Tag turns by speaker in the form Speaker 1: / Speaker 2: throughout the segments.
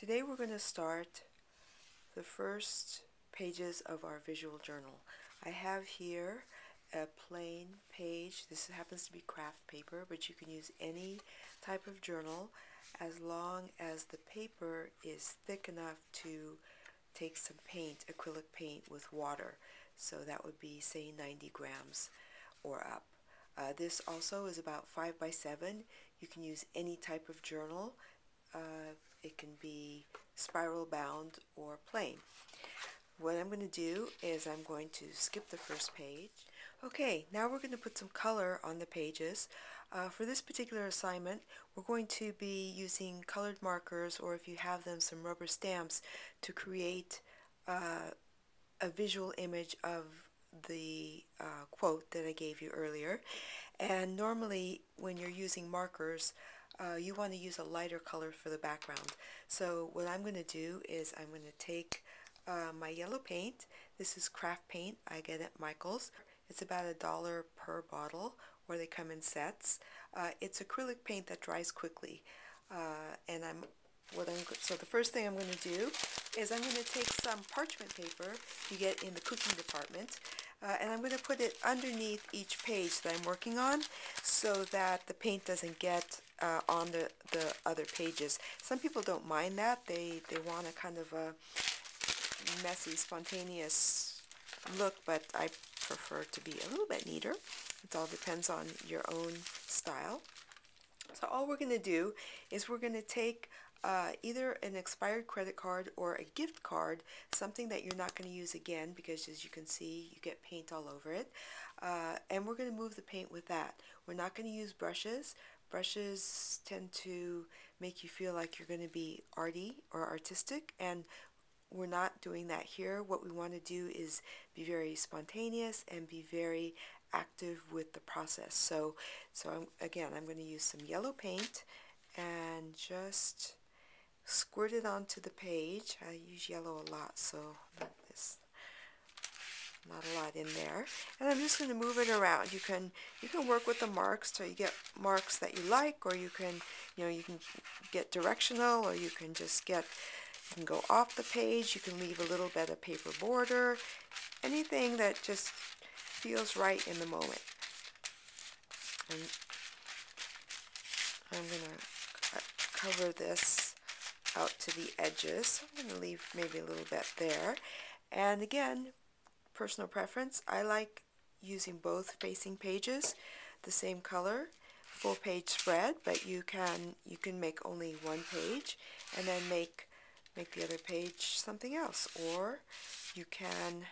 Speaker 1: Today we're going to start the first pages of our visual journal. I have here a plain page. This happens to be craft paper, but you can use any type of journal as long as the paper is thick enough to take some paint, acrylic paint with water. So that would be, say, 90 grams or up. This also is about 5 by 7. You can use any type of journal. It can be spiral bound or plain. What I'm going to do is I'm going to skip the first page. Okay, now we're going to put some color on the pages. For this particular assignment, we're going to be using colored markers, or if you have them, some rubber stamps, to create a visual image of the quote that I gave you earlier. And normally when you're using markers, you want to use a lighter color for the background. So what I'm going to do is I'm going to take my yellow paint. This is craft paint I get at Michael's. It's about $1 per bottle, or they come in sets. It's acrylic paint that dries quickly. So the first thing I'm going to do is I'm going to take some parchment paper you get in the cooking department, and I'm going to put it underneath each page that I'm working on so that the paint doesn't get on the other pages. Some people don't mind that. They want a kind of a messy, spontaneous look, but I prefer to be a little bit neater. It all depends on your own style. So all we're going to do is we're going to take either an expired credit card or a gift card, something that you're not going to use again because, as you can see, you get paint all over it, and we're going to move the paint with that. We're not going to use brushes. Brushes tend to make you feel like you're going to be arty or artistic, and we're not doing that here. What we want to do is be very spontaneous and be very active with the process. So I'm going to use some yellow paint and just squirt it onto the page. I use yellow a lot, so there's not a lot in there. And I'm just going to move it around. You can work with the marks till you get marks that you like, or you can get directional, or you can go off the page. You can leave a little bit of paper border, anything that just feels right in the moment. And I'm going to cover this out to the edges. I'm going to leave maybe a little bit there. And again, personal preference, I like using both facing pages the same color, full page spread, but you can make only one page and then make the other page something else, or you can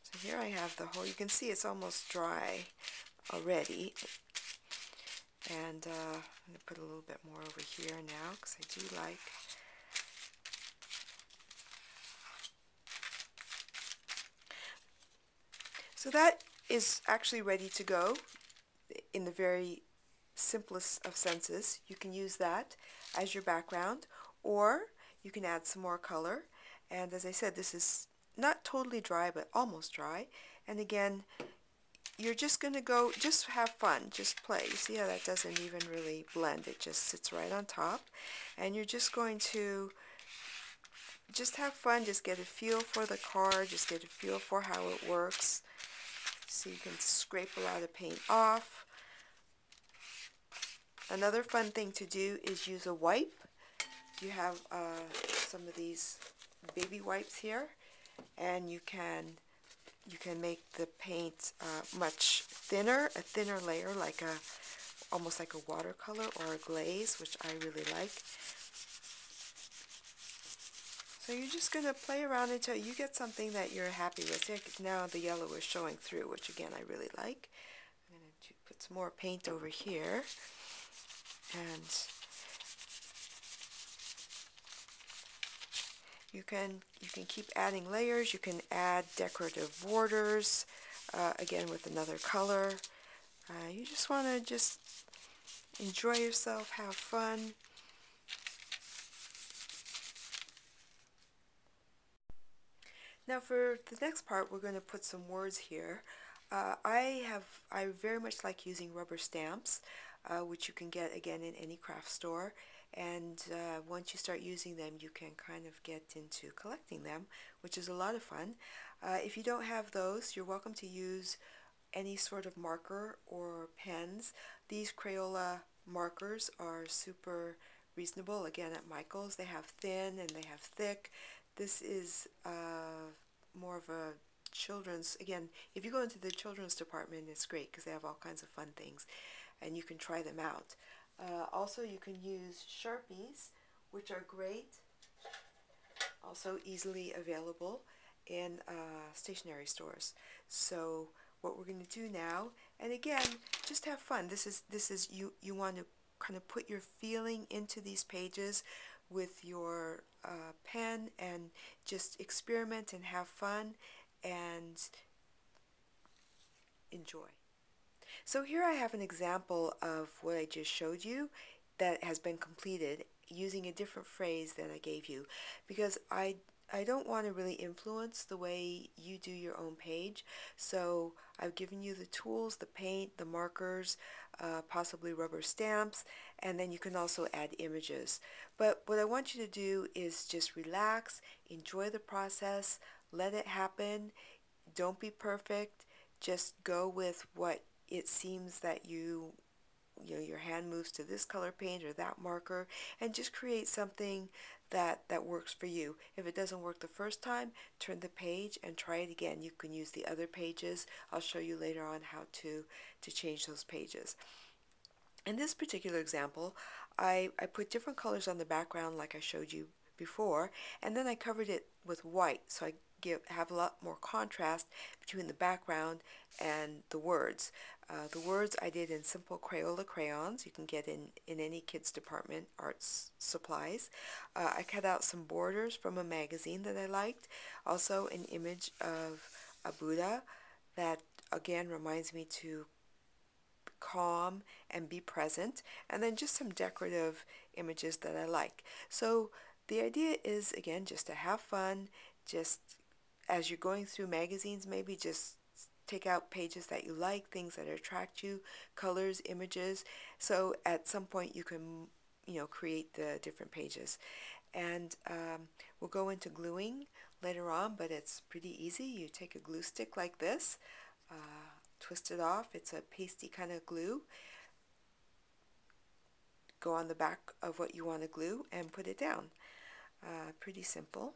Speaker 1: so here I have the whole, you can see it's almost dry already, and I'm going to put a little bit more over here now because I do like so that is actually ready to go. In the very simplest of senses, you can use that as your background, or you can add some more color. And as I said, this is not totally dry, but almost dry. And again, you're just going to go, just have fun, just play. You see how that doesn't even really blend, it just sits right on top. And you're just going to just have fun, just get a feel for the card, just get a feel for how it works. So you can scrape a lot of paint off. Another fun thing to do is use a wipe. You have some of these baby wipes here, and you can make the paint much thinner, a thinner layer, like almost like a watercolor or a glaze, which I really like. So you're just going to play around until you get something that you're happy with. Now the yellow is showing through, which again I really like. I'm going to put some more paint over here, and you can keep adding layers. You can add decorative borders, again with another color. You just want to just enjoy yourself, have fun. Now for the next part, we're going to put some words here. I very much like using rubber stamps, which you can get again in any craft store. And once you start using them, you can kind of get into collecting them, which is a lot of fun. If you don't have those, you're welcome to use any sort of marker or pens. These Crayola markers are super reasonable. Again, at Michael's, they have thin and they have thick. This is more of a children's. Again, if you go into the children's department, it's great because they have all kinds of fun things and you can try them out. Also, you can use Sharpies, which are great, also easily available in stationery stores. So what we're going to do now, and again, just have fun. This is you want to kind of put your feeling into these pages with your pen and just experiment and have fun and enjoy. So here I have an example of what I just showed you that has been completed using a different phrase than I gave you, because I don't want to really influence the way you do your own page. So I've given you the tools, the paint, the markers, possibly rubber stamps, and then you can also add images. But what I want you to do is just relax, enjoy the process, let it happen. Don't be perfect. Just go with what it seems that your hand moves to this color paint or that marker, and just create something that works for you. If it doesn't work the first time, turn the page and try it again. You can use the other pages. I'll show you later on how to change those pages. In this particular example, I put different colors on the background like I showed you before, and then I covered it with white, so I have a lot more contrast between the background and the words. The words I did in simple Crayola crayons. You can get in any kids department, arts supplies. I cut out some borders from a magazine that I liked. Also an image of a Buddha that again reminds me to calm and be present, and then just some decorative images that I like. So the idea is again just to have fun, just as you're going through magazines, maybe just take out pages that you like, things that attract you, colors, images. So at some point you can, create the different pages. And we'll go into gluing later on, but it's pretty easy. You take a glue stick like this, twist it off. It's a pasty kind of glue. Go on the back of what you want to glue and put it down. Pretty simple.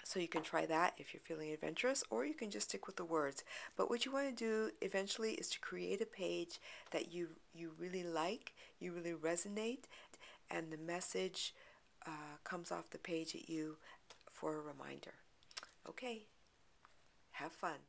Speaker 1: So you can try that if you're feeling adventurous, or you can just stick with the words. But what you want to do eventually is to create a page that you really like, you really resonate, and the message comes off the page at you for a reminder. Okay, have fun.